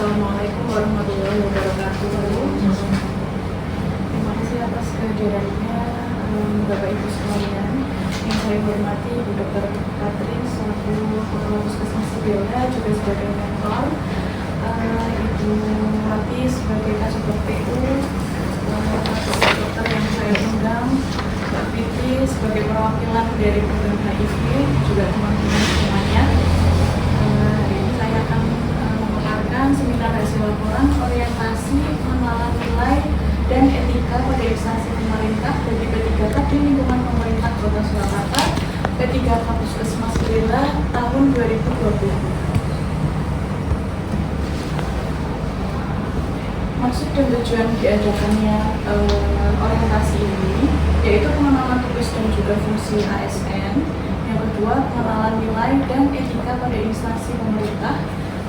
Assalamualaikum warahmatullahi wabarakatuh. Terima kasih atas kehadirannya Bapak Ibu sekalian. Yang saya hormati Ibu Dr. Katrin selaku Kepala Puskesmas Sebela juga sebagai mentor, Ibu Wati sebagai kasubag PU, dokter yang saya undang, Mbak Fitri sebagai perwakilan dari program HIV, juga teman-teman semuanya. Hari ini saya akan memaparkan seminar hasil laporan orientasi pengenalan nilai dan etika pada instansi pemerintah bagi P3K di lingkungan pemerintah Kota Surakarta, P3K Puskesmas Sebela tahun 2020. Maksud dan tujuan diadakannya orientasi ini yaitu pengenalan tugas dan juga fungsi ASN. Yang kedua, pengenalan nilai dan etika pada instansi pemerintah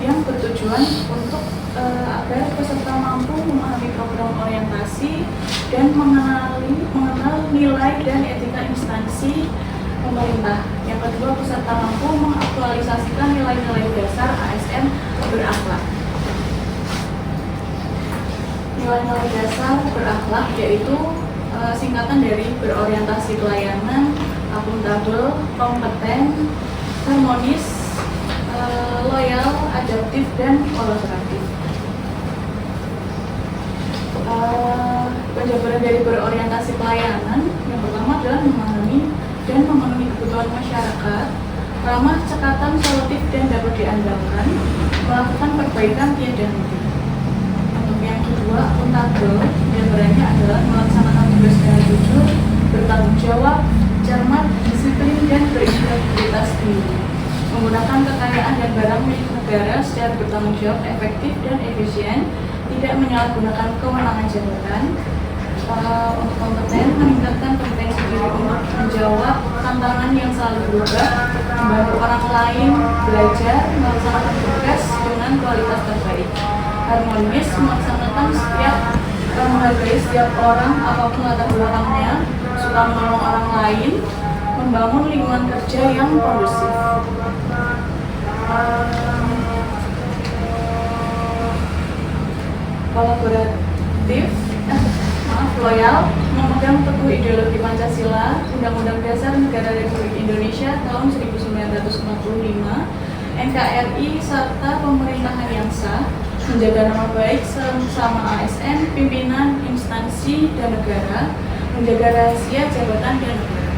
yang bertujuan untuk agar peserta mampu memahami program orientasi dan mengenal nilai dan etika instansi pemerintah. Yang kedua, peserta mampu mengaktualisasikan nilai-nilai dasar ASN berakhlak. Nilai-nilai dasar berakhlak yaitu singkatan dari berorientasi pelayanan, akuntabel, kompeten, harmonis, loyal, adaptif, dan kolaboratif. Penjabaran dari berorientasi pelayanan yang pertama adalah memahami dan memenuhi kebutuhan masyarakat, ramah, cekatan, solutif, dan dapat diandalkan, melakukan perbaikan tiada henti. Yang kedua, akuntabel, penjabarannya adalah melaksanakan tugas dengan jujur, bertanggung jawab, cermat, disiplin, dan berintegritas tinggi, menggunakan kekayaan dan barang milik negara secara bertanggung jawab, efektif, dan efisien, tidak menyalahgunakan kewenangan jabatan. Untuk kompeten, meningkatkan kompetensi diri untuk menjawab tantangan yang selalu berubah, membantu orang lain belajar, melaksanakan tugas dengan kualitas terbaik. Harmonis, menghargai setiap orang apapun latar belakangnya, suka menolong orang lain, membangun lingkungan kerja yang kondusif. Kolaboratif, loyal, memegang teguh ideologi Pancasila, Undang-Undang Dasar Negara Republik Indonesia tahun 1945, NKRI, serta pemerintahan yang sah, menjaga nama baik sesama ASN, pimpinan, instansi, dan negara, menjaga rahasia jabatan dan negara.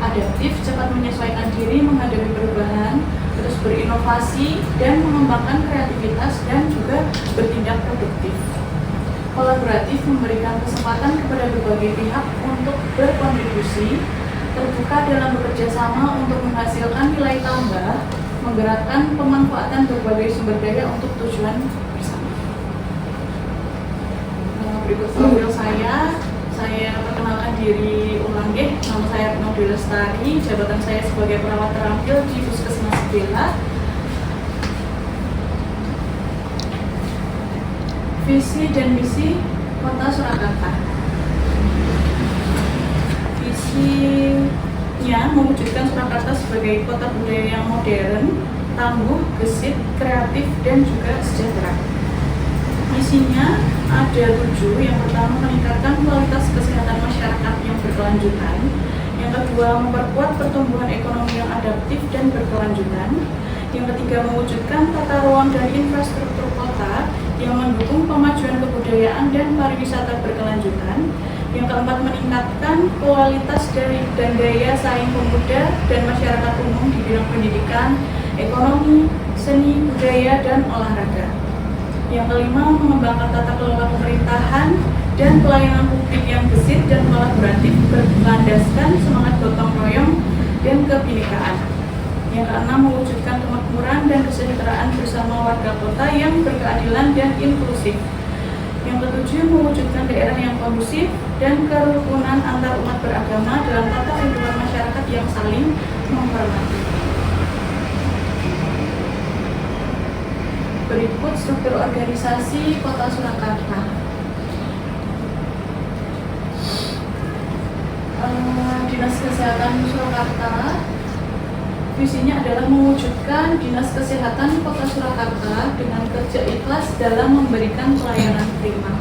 Adaptif, cepat menyesuaikan diri menghadapi perubahan, terus berinovasi dan mengembangkan kreativitas dan juga bertindak produktif. Kolaboratif, memberikan kesempatan kepada berbagai pihak untuk berkontribusi, terbuka dalam bekerja sama untuk menghasilkan nilai tambah, menggerakkan pemanfaatan berbagai sumber daya untuk tujuan bersama. Berikut profil saya perkenalkan diri ulang nama saya Nodi Lestari, jabatan saya sebagai perawat terampil di Puskesmas Sebela. Visi dan misi Kota Surakarta. Visinya mewujudkan Surakarta sebagai kota budaya yang modern, tangguh, gesit, kreatif, dan juga sejahtera. Misinya ada 7. Yang pertama, meningkatkan kualitas kesehatan masyarakat yang berkelanjutan. Yang kedua, memperkuat pertumbuhan ekonomi yang adaptif dan berkelanjutan. Yang ketiga, mewujudkan tata ruang dan infrastruktur kota yang mendukung pemajuan kebudayaan dan pariwisata berkelanjutan. Yang keempat, meningkatkan kualitas dan daya saing pemuda dan masyarakat umum di bidang pendidikan, ekonomi, seni, budaya, dan olahraga. Yang kelima, mengembangkan tata kelola pemerintahan dan pelayanan publik yang gesit dan kolaboratif berlandaskan semangat gotong royong dan kebinekaan. Yang keenam, mewujudkan kemakmuran dan kesejahteraan bersama warga kota yang berkeadilan dan inklusif. Yang ketujuh, mewujudkan daerah yang kondusif dan kerukunan antar umat beragama dalam tata kehidupan masyarakat yang saling menghormati. Berikut struktur organisasi Kota Surakarta. Dinas Kesehatan Surakarta Visinya adalah mewujudkan Dinas Kesehatan Kota Surakarta dengan kerja ikhlas dalam memberikan pelayanan prima.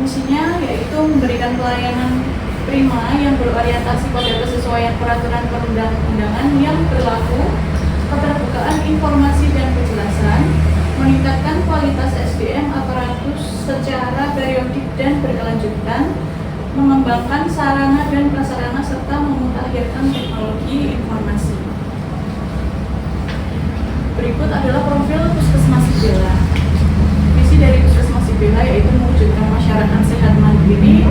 Misinya yaitu memberikan pelayanan prima yang berorientasi pada kesesuaian peraturan perundang-undangan yang berlaku, keterbukaan informasi dan kejelasan, meningkatkan kualitas SDM aparatus secara periodik dan berkelanjutan, mengembangkan sarana dan prasarana serta memutakhirkan teknologi informasi. Berikut adalah profil Puskesmas Sibela. Visi dari Puskesmas Sibela yaitu mewujudkan masyarakat sehat mandiri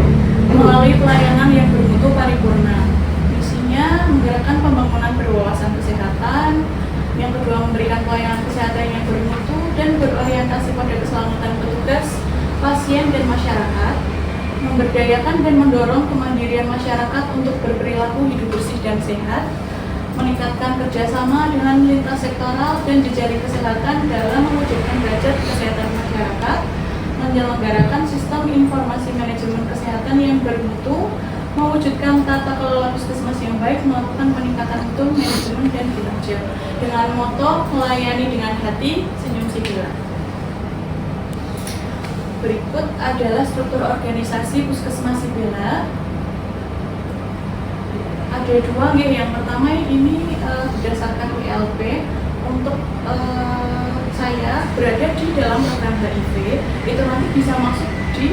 melalui pelayanan yang bermutu paripurna. Misinya menggerakkan pembangunan berwawasan kesehatan. Yang kedua, memberikan pelayanan kesehatan yang bermutu dan berorientasi pada keselamatan petugas, pasien, dan masyarakat. Memberdayakan dan mendorong kemandirian masyarakat untuk berperilaku hidup bersih dan sehat. Meningkatkan kerjasama dengan lintas sektoral dan jejaring kesehatan dalam mewujudkan derajat kesehatan masyarakat, menyelenggarakan sistem informasi manajemen kesehatan yang bermutu, mewujudkan tata kelola puskesmas yang baik, melakukan peningkatan mutu manajemen dan kinerja dengan moto melayani dengan hati, senyum Sibela. Berikut adalah struktur organisasi Puskesmas Sibela. Ada dua, yang pertama ini berdasarkan WLP. Untuk saya berada di dalam program HIV itu nanti bisa masuk di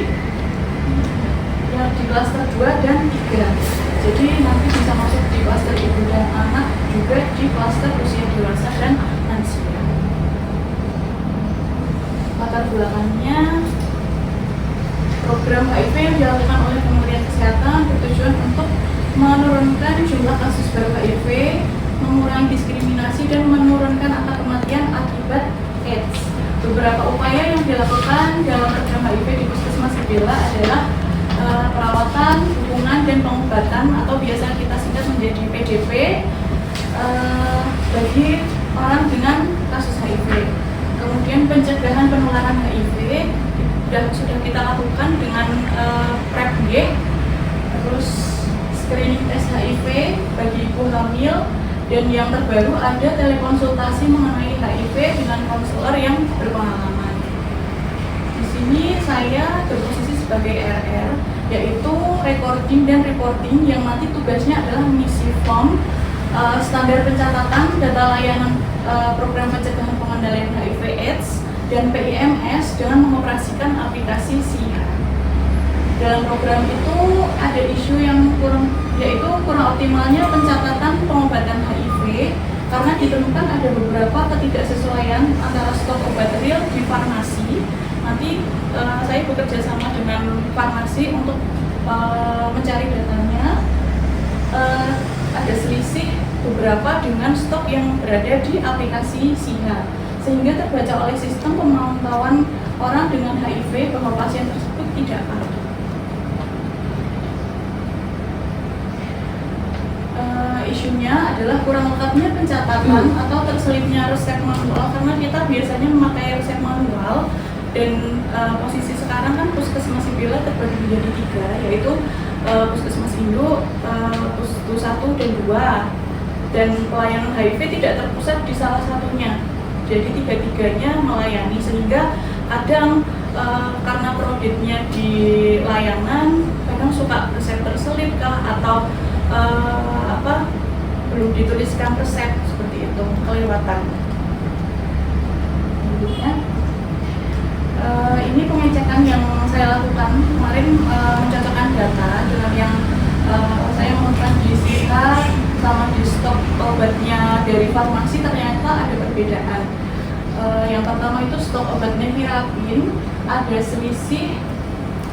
klaster 2 dan 3. Jadi nanti bisa masuk di klaster ibu dan anak, juga di klaster usia dewasa dan lansia. Latar belakangnya, program HIV yang dilakukan oleh Kementerian Kesehatan bertujuan untuk menurunkan jumlah kasus baru HIV, mengurangi diskriminasi, dan menurunkan angka kematian akibat AIDS. Beberapa upaya yang dilakukan dalam program HIV di Puskesmas Sibela adalah perawatan, dukungan, dan pengobatan atau biasa kita singkat menjadi PDP bagi orang dengan kasus HIV. Kemudian pencegahan penularan HIV sudah kita lakukan dengan PrEP, terus screening tes HIV bagi ibu hamil, dan yang terbaru ada telekonsultasi mengenai HIV dengan konselor yang berpengalaman. Di sini saya berposisi sebagai RR, yaitu recording dan reporting, yang nanti tugasnya adalah mengisi form standar pencatatan data layanan program pencegahan pengendalian HIV/AIDS dan PIMS dengan mengoperasikan aplikasi SIHA. Dalam program itu ada isu yang kurang optimalnya pencatatan pengobatan HIV karena ditemukan ada beberapa ketidaksesuaian antara stok obat real di farmasi. Nanti saya bekerja sama dengan farmasi untuk mencari datanya. Ada selisih beberapa dengan stok yang berada di aplikasi SIHA, sehingga terbaca oleh sistem pemantauan orang dengan HIV bahwa pasien tersebut tidak valid. Isunya adalah kurang lengkapnya pencatatan atau terselipnya resep manual, karena kita biasanya memakai resep manual, dan posisi sekarang kan Puskesmas Sibela terbagi menjadi 3, yaitu Puskesmas Induk, Pusku 1 dan 2, dan pelayanan HIV tidak terpusat di salah satunya. Jadi tiga-tiganya melayani, sehingga kadang karena kreditnya di layanan kadang suka resep terselip kah, atau belum dituliskan resep, seperti itu, kelewatan. Ini pengecekan yang saya lakukan kemarin, mencocokkan data dengan yang saya menemukan di SIHA sama di stok obatnya dari farmasi, ternyata ada perbedaan. Yang pertama itu stok obat Nevirapin ada selisih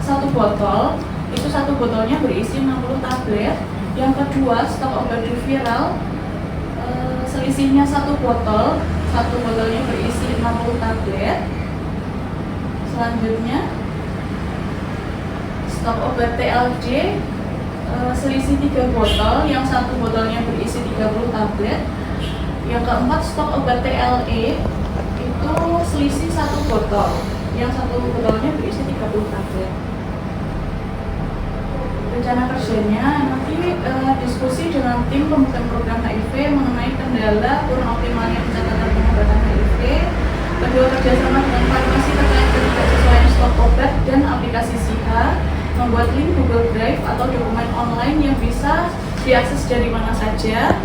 1 botol, itu 1 botolnya berisi 60 tablet. Yang kedua, stok obat Duviral selisihnya 1 botol, 1 botolnya berisi 60 tablet. Selanjutnya, stok obat TLD selisih 3 botol, yang 1 botolnya berisi 30 tablet. Yang keempat, stok obat TLE itu selisih 1 botol, yang 1 botolnya berisi 30 tablet. rencana kerjanya nanti diskusi dengan tim pembukaan program HIV mengenai kendala kurang optimalnya pencatatan pengobatan HIV. Kedua, kerjasama dengan farmasi terkait ketidaksesuaian stok obat dan aplikasi SIHA, membuat link Google Drive atau dokumen online yang bisa diakses dari mana saja.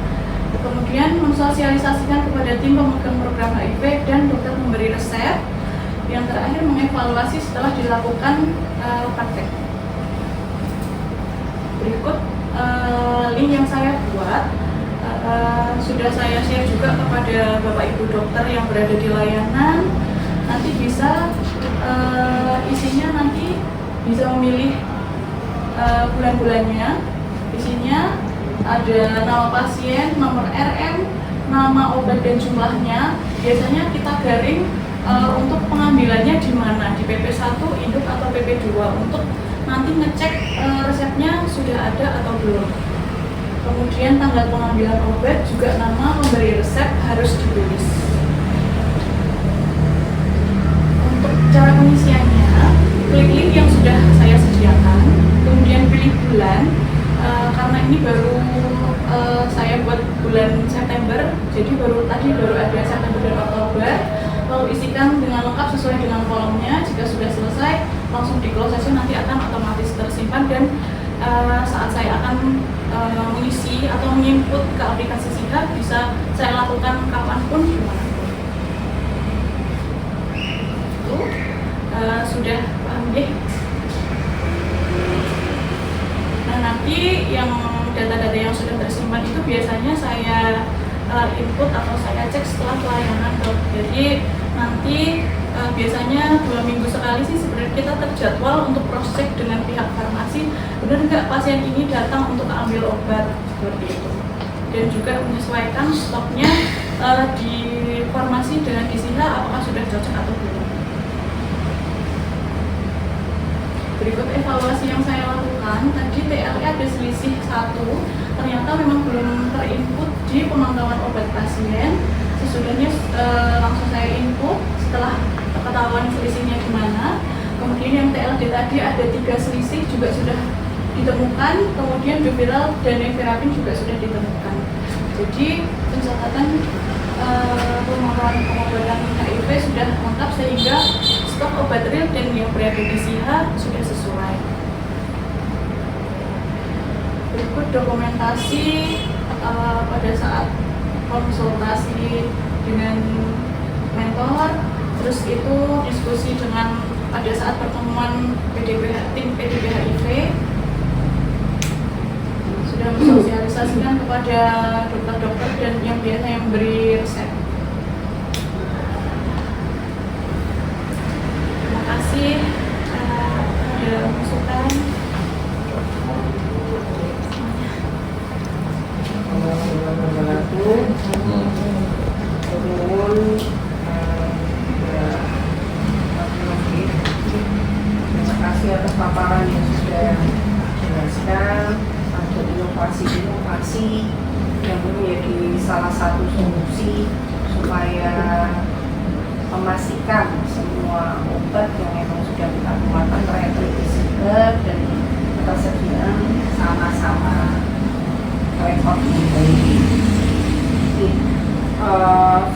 Kemudian mensosialisasikan kepada tim pemegang program HIV dan dokter memberi resep. Yang terakhir, mengevaluasi setelah dilakukan praktek. Berikut link yang saya buat, sudah saya share juga kepada Bapak Ibu dokter yang berada di layanan. Nanti bisa isinya nanti bisa memilih bulan-bulannya. Isinya ada nama pasien, nomor RM, nama obat dan jumlahnya. Biasanya kita garing untuk pengambilannya di mana, di PP1, induk atau PP2 untuk nanti ngecek resepnya sudah ada atau belum. Kemudian tanggal pengambilan obat juga nama pemberi resep harus ditulis. Untuk cara pengisiannya, klik link yang sudah saya sediakan, kemudian pilih bulan. Karena ini baru saya buat bulan September, jadi baru ada September dan Oktober. Lalu isikan dengan lengkap sesuai dengan kolomnya. Jika sudah selesai, langsung di close saja, nanti akan otomatis tersimpan dan saat saya akan mengisi atau menginput ke aplikasi SIHA bisa saya lakukan kapanpun, dimanapun. Itu sudah paham deh. Nah, nanti yang data-data yang sudah tersimpan itu biasanya saya input atau saya cek setelah pelayanan dok. Jadi nanti biasanya 2 minggu sekali sih sebenarnya kita terjadwal untuk cross check dengan pihak farmasi, benar nggak pasien ini datang untuk ambil obat, seperti itu. Dan juga menyesuaikan stoknya di farmasi dengan di SIHA apakah sudah cocok atau belum. Berikut evaluasi yang saya lakukan. Tadi TLE ada selisih 1, ternyata memang belum terinput di pemantauan obat pasien. Sesudahnya langsung saya input setelah ketahuan selisihnya gimana. Kemudian yang TLD tadi ada 3 selisih juga sudah ditemukan. Kemudian Duviral dan Nevirapin juga sudah ditemukan. Jadi pencatatan pemantauan pengobatan HIV sudah lengkap sehingga stok obat real dan yang berada di SIHA sudah sesuai. Berikut dokumentasi pada saat konsultasi dengan mentor, terus itu diskusi dengan pada saat pertemuan tim PDB HIV, sudah mensosialisasikan kepada dokter-dokter dan yang biasanya memberi resep. Terima kasih sudah masukan. Terima kasih atas paparan yang sudah jelaskan untuk inovasi yang menjadi salah satu solusi supaya memastikan semua obat yang memang sudah kita keluarkan tersedia dan ketersediaan sama-sama rekod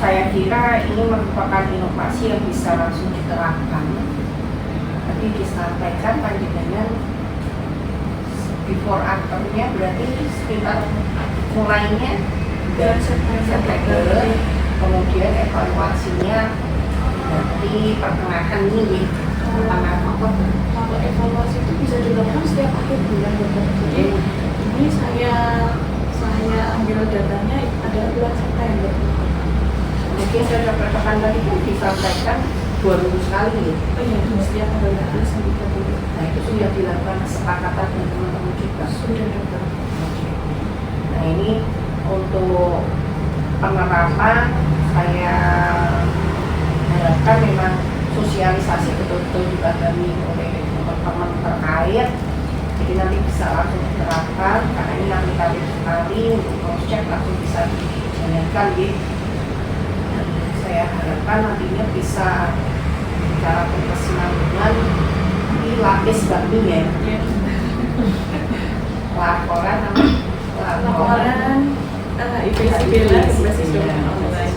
saya kira ini merupakan inovasi yang bisa langsung diterapkan. Tadi disampaikan panjenengan before after-nya berarti sekitar mulainya dari September, kemudian evaluasinya dari pertengahan ini. Kalau evaluasi itu bisa dilakukan setiap akhir bulan dokter. Jadi ini saya ambil datanya ada bulan September. Mungkin saya katakan tadi pun disampaikan 2 minggu sekali ya. Oh iya, setiap tanggal 12 sampai 30. Nah itu sudah dilakukan kesepakatan dengan teman-teman juga. Sudah dokter. Nah ini untuk penerapan saya harapkan memang sosialisasi betul-betul dipahami oleh teman-teman terkait. Jadi nanti bisa langsung diterapkan karena ini aplikatif sekali untuk cross check langsung bisa dijalankan gitu. Saya harapkan nantinya bisa cara berkesinambungan di lapis kami ya. laporan sama laporan HIV Sibela berbasis dokumen online.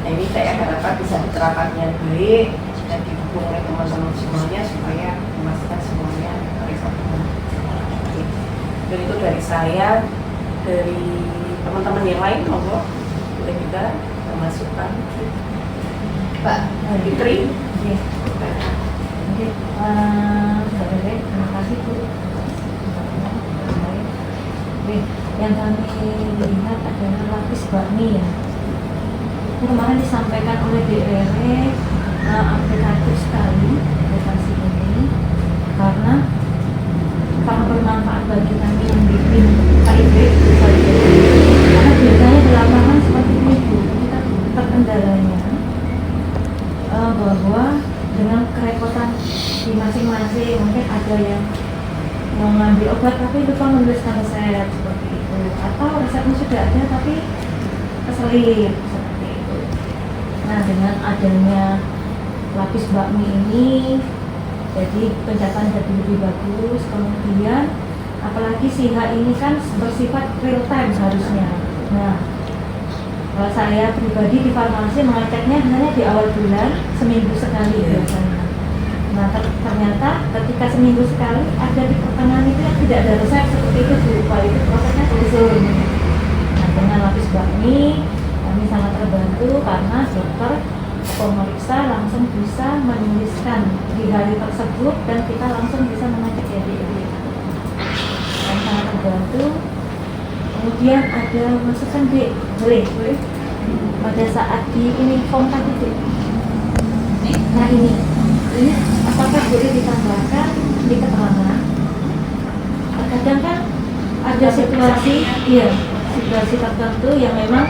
Nah ini saya harapkan bisa diterapkan dengan baik dan didukung oleh teman-teman semuanya supaya memastikan semuanya terrealisasi. Dan itu dari saya, dari teman-teman yang lain, monggo boleh kita memasukkan Pak Fitri. Oke, terima kasih Bu. Oke, yang kami lihat adalah lapis bakmi ya. Kemarin disampaikan oleh DRW aplikatif sekali aplikasi ini karena bermanfaat bagi kami yang bikin HIV. Karena biasanya di lapangan seperti itu kita terkendalanya bahwa dengan kerepotan di masing-masing mungkin ada yang mau ngambil obat tapi lupa menuliskan resep seperti itu, atau resepnya sudah ada tapi keselip seperti itu. Nah, dengan adanya lapis bakmi ini jadi pencatatan jadi lebih bagus. Kemudian apalagi SIHA ini kan bersifat real time harusnya. Nah, kalau saya pribadi di farmasi mengeceknya hanya di awal bulan, seminggu sekali biasanya. Nah, ternyata ketika seminggu sekali ada di pertengahan itu yang tidak ada resep seperti itu berupa itu prosesnya sulit. Nah, dengan lapis bakmi kami sangat terbantu karena dokter pemeriksa langsung bisa menuliskan di hari tersebut dan kita langsung bisa mengecek ya di itu. Dan sangat terbantu. Kemudian ada masukan D, boleh pada saat di ini form tadi D. Nah ini apakah boleh ditambahkan di keterangan? Kadang kan ada situasi tertentu yang memang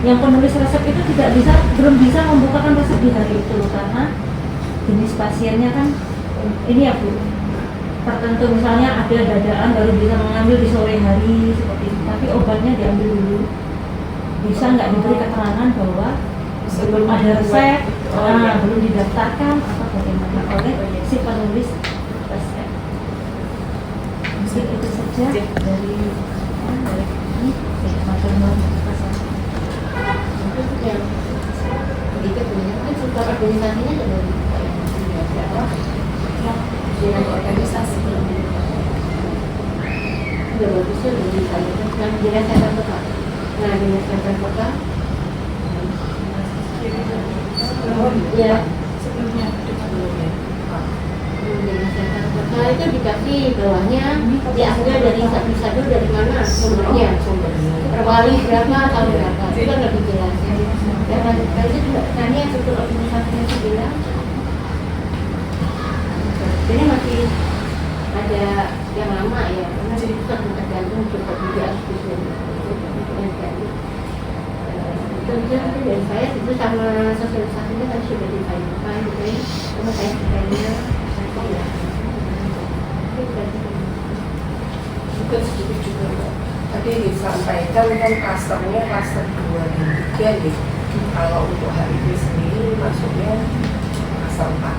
yang penulis resep itu belum bisa membukakan resep di hari itu karena jenis pasiennya kan ini ya Bu, tertentu misalnya ada dadaan baru bisa mengambil di sore hari seperti itu, tapi obatnya diambil dulu. Bisa nggak diberi keterangan bahwa belum ada resep, belum didaftarkan atau bagaimana oleh si penulis resep. Mungkin itu saja dari ini. Itu kan struktur organisasinya ada dari organisasi udah bagusnya dari saya kan dinas center kota. Nah dinas center kota ya Sebelumnya dinas center kota itu dikasih bawahnya diambil dari satu-satu dari mana sumbernya perwali berapa tahun berapa itu kan lebih jelas ya. Dan lanjutkan itu juga tanya struktur organisasinya bilang ini masih ada yang lama ya karena jadi pusat tergantung juga tentunya dari saya itu sama sosialisasinya kan sudah ditanyakan gitu ya sama saya kitanya ya bukan sedikit juga tadi disampaikan kan klasternya klaster 2 dan 3 nih. Kalau untuk HIV sendiri masuknya klaster 4.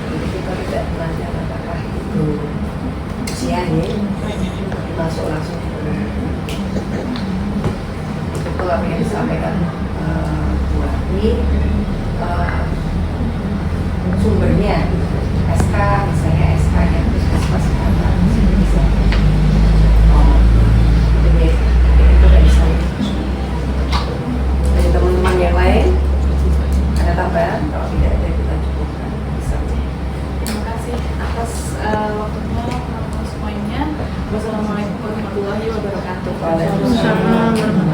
Jadi kita tidak belanja apakah itu usianya masuk langsung ke itu apa yang disampaikan Bu Adi, sumbernya SK misalnya SK yang puskesmas bisa itu dari saya. Dari teman-teman yang lain ada tambahan? Kalau tidak ada kita cukupkan. terima kasih atas waktunya semuanya. Wassalamualaikum warahmatullahi wabarakatuh. Waalaikumsalam.